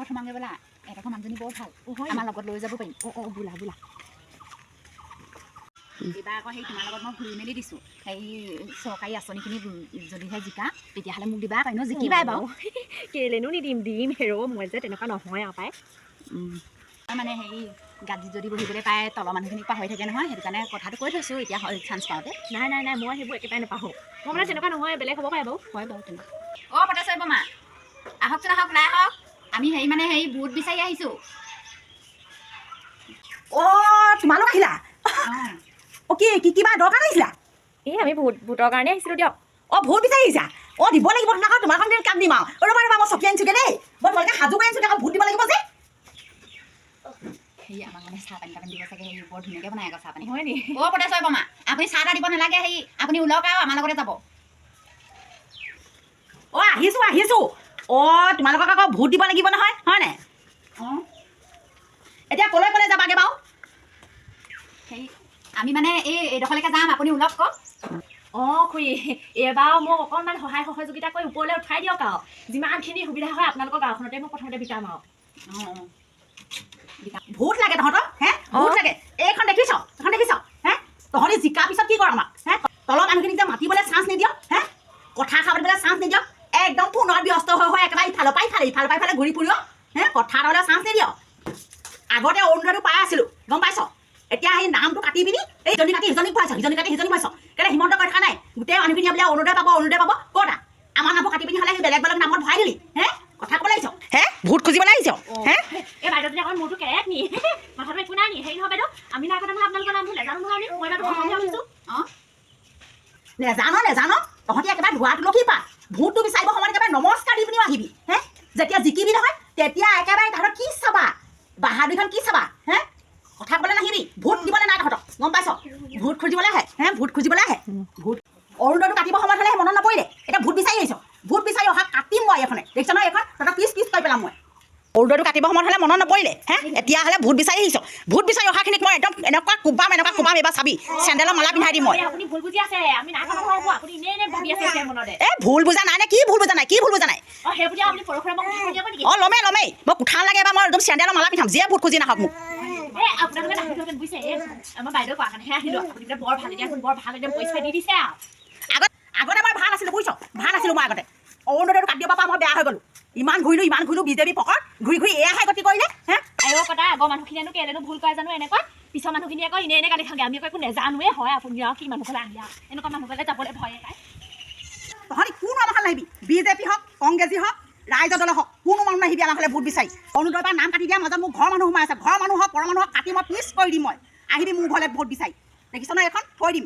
সোমাওঁগৈ বোলা এডোখৰ মানুহজনী বৰ ভাল আমাৰ লগত লৈ যাব পাৰিম বোলা বোলা এইবাৰ আকৌ সেই তোমাৰ লগত মই ঘূৰি মেলি দিছোঁ সেই চৰকাৰী আঁচনিখিনি যদিহে জিকা তেতিয়াহ'লে মোক দিবা আকৌ এনেও জিকিবাই বাৰু কেলেনো নিদিম দিম হেৰ মই যে তেনেকুৱা নহয় আৰু পাই মানে হেৰি গাড়ীত যদি বহিবলৈ পায় তলৰ মানুহখিনিক পাহৰি থাকে নহয় সেইটো কাৰণে কথাটো কৈ থৈছোঁ এতিয়া চান্স পাওঁতে নাই মই সেইবোৰ একেবাৰে নাপাহৰোঁ মই মানে তেনেকুৱা নহয় বেলেগ হ'ব পাৰে বাৰু হয় বাৰু তেনেকুৱা অঁ পতেশ্বৰ বৰমা আহকচোন আহক ওলাই আহক আমি হেৰি মানে হেৰি বুট বিচাৰি আহিছোঁ অঁ তোমালোক আহিলা অঁ কি কিবা দৰকাৰ আহিছিলা এই আমি ভোটৰ কাৰণে আহিছিলোঁ দিয়ক অঁ ভোট বিচাৰি আহিছা অঁ দিব লাগিব তোমাক তোমাৰখন দিন কাম দিম আৰু ৰ'বা মই চকী আনিছোঁগৈ দেই মই তোমালোকে সাজু কৰি আনিছোঁ আকৌ ভোট দিব লাগিব যে সেই আমাক মানে চাহ পানী দিব চাগে সেই বৰ ধুনীয়াকৈ বনাই আকৌ চাহ পানী হয় নি অঁ পতেশ্বৰ বৰমা আপুনি চাহ এটা দিব নালাগে সেই আপুনি ওলক আৰু আমাৰ লগতে যাব অঁ আহিছোঁ অঁ তোমালোকক আকৌ ভোট দিব লাগিব নহয় হয় নাই অঁ এতিয়া ক'লৈ যাবাগৈ বাৰু সেই আমি মানে এইডোখৰলৈকে যাম আপুনি ওলক কওক অঁ খুৰী এইবাৰ মোক অকণমান সহায় সহযোগিতা কৰি ওপৰলৈ উঠাই দিয়ক আৰু যিমানখিনি সুবিধা হয় আপোনালোকৰ গাঁওখনতে মই প্ৰথমতে বিটাম আৰু অঁ ভোট লাগে তহঁতৰ হে ভোট লাগে এইখন দেখিছ হে তহঁতি জিকাৰ পিছত কি কৰ আমাক হে তলৰ মানুহখিনিক যে মাতিবলৈ চান্স নিদিয়ক হে কথা খাবলৈ চান্স নিদিয়ক একদম ফোনত ব্যস্ত হৈ একেবাৰে ইফালৰ পৰা ইফালে ঘূৰি ফুৰিও হে কথা এটা চান্স নিদিয়ক আগতে অৰুণোদয়টো পাই আছিলোঁ গম পাইছ এতিয়া সেই নামটো কাটি পিনি এইজনী কাটি সিজনীক খুৱাইছ সিজনী কাটি সিজনীক খুৱাইছ কেলৈ হিমন্ত কৈ থকা নাই গোটেই মানুহখিনিয়ে বোলে অৰুণোদয় পাব ক'তা আমাৰ নামটো কাটি পিনি হ'লে সেই বেলেগ নামত ভৰাই দিলি হে কথা ক'বলৈ আহিছ হে ভোট খুজিবলৈ আহিছ হে এই বাইদেউজনী অকণ মোৰতো কেৰেক নি কথাটো একো নাই নি হেৰি নহয় বাইদেউ আমি নাই কথা নহয় আপোনালোকৰ নামটো নেজানো নহয় আমি মই বাইদেউ প্ৰথমে শুনিছোঁ অঁ নেজানো তহঁতি একেবাৰে ধোৱা তুলসী পা ভোটটো বিচাৰিব সময়ত একেবাৰে নমস্কাৰ দি পিনিও আহিবি হে যেতিয়া জিকিবি নহয় তেতিয়া একেবাৰে তাহাঁতৰ কি চাবা বাহাদুৰিখন কি চাবা হে কথা ক'বলৈ নাহিবি ভোট দিবলৈ নাই তহঁতক গম পাইছ ভোট খুজিবলৈ আহে ভোট খুজিবলৈ আহে ভোট অৰুণোদয়টো কাটিব সময়ত হ'লে মনত নপৰিলে এতিয়া ভোট বিচাৰি আহিছ ভোট বিচাৰি অহা কাটিম মই এখনে দেখিছ নহয় এখন তহঁতক পিচ কৰি পেলাম মই অৰুণোদয়টো কাটিব সময়ত হ'লে মনত নপৰিলে হে এতিয়াহ'লে ভোট বিচাৰি আহিছ ভোট বিচাৰি অহাখিনিক মই একদম এনেকুৱা কোবাম এইবাৰ চাবি চেণ্ডেলৰ মালা পিন্ধাই দিম মই আপুনি ভুল বুজি আছে আমি নাই কথা নহ'ব আপুনি এনে ভাবি আছে মনতে ভুল বুজা নাই নে কি ভুল বুজা নাই অঁ সেই বুলি আপুনি সৰু মোক কৈ দিব নেকি অঁ ল'মেই মই কুঠাৰ লাগে বা মই একদম চেণ্ডেলৰ মালা পিন্ধাম যিয়ে ভোট খুজি নাহক মোক এই আপোনালোকে নাহিলে বুজিছে এই আমাৰ বাইদেউ কোৱা কাৰণেহে আহিলোঁ আপুনি বৰ ভাল এতিয়া বৰ ভাল একদম পইচা দি দিছে আৰু আগতে মই ভাল আছিলোঁ বুজিছ ভাল আছিলোঁ মই আগতে অৰুণোদয়টো কাটি দিব পৰা মই বেয়া হৈ গ'লোঁ ইমান ঘূৰিলোঁ বিজেপি পকৰত ঘূৰি এয়াহে গতি কৰিলে হে আয়ো কথা আগৰ মানুহখিনিয়েনো কেলেনো ভুল কৰে জানো এনেকুৱা পিছৰ মানুহখিনি আকৌ এনে গালি খাওঁগে আমি আকৌ একো নেজানোৱে হয় আপুনি আৰু কি মানুহ ঘৰলৈ আহিলে এনেকুৱা মানুহ ঘৰলৈ যাবলৈ ভয়ে পায় তহঁতি কোনো আমাৰ নাহিবি বিজেপি হওক কংগ্ৰেছী হওক ৰাইজৰ দল হওক কোনো মানুহ নাহিবি আমাৰ ঘৰলৈ ভোট বিচাৰি অৰুণোদয়ৰ পৰা নাম কাটি দিয়া মাজত মোৰ ঘৰৰ মানুহ সোমাই আছে ঘৰৰ মানুহ হওক পৰ মানুহক কাটি মই পিছ কৰি দিম মই আহিবি মোৰ ঘৰলৈ ভোট বিচাৰি দেখিছ নহয় এখন থৈ দিম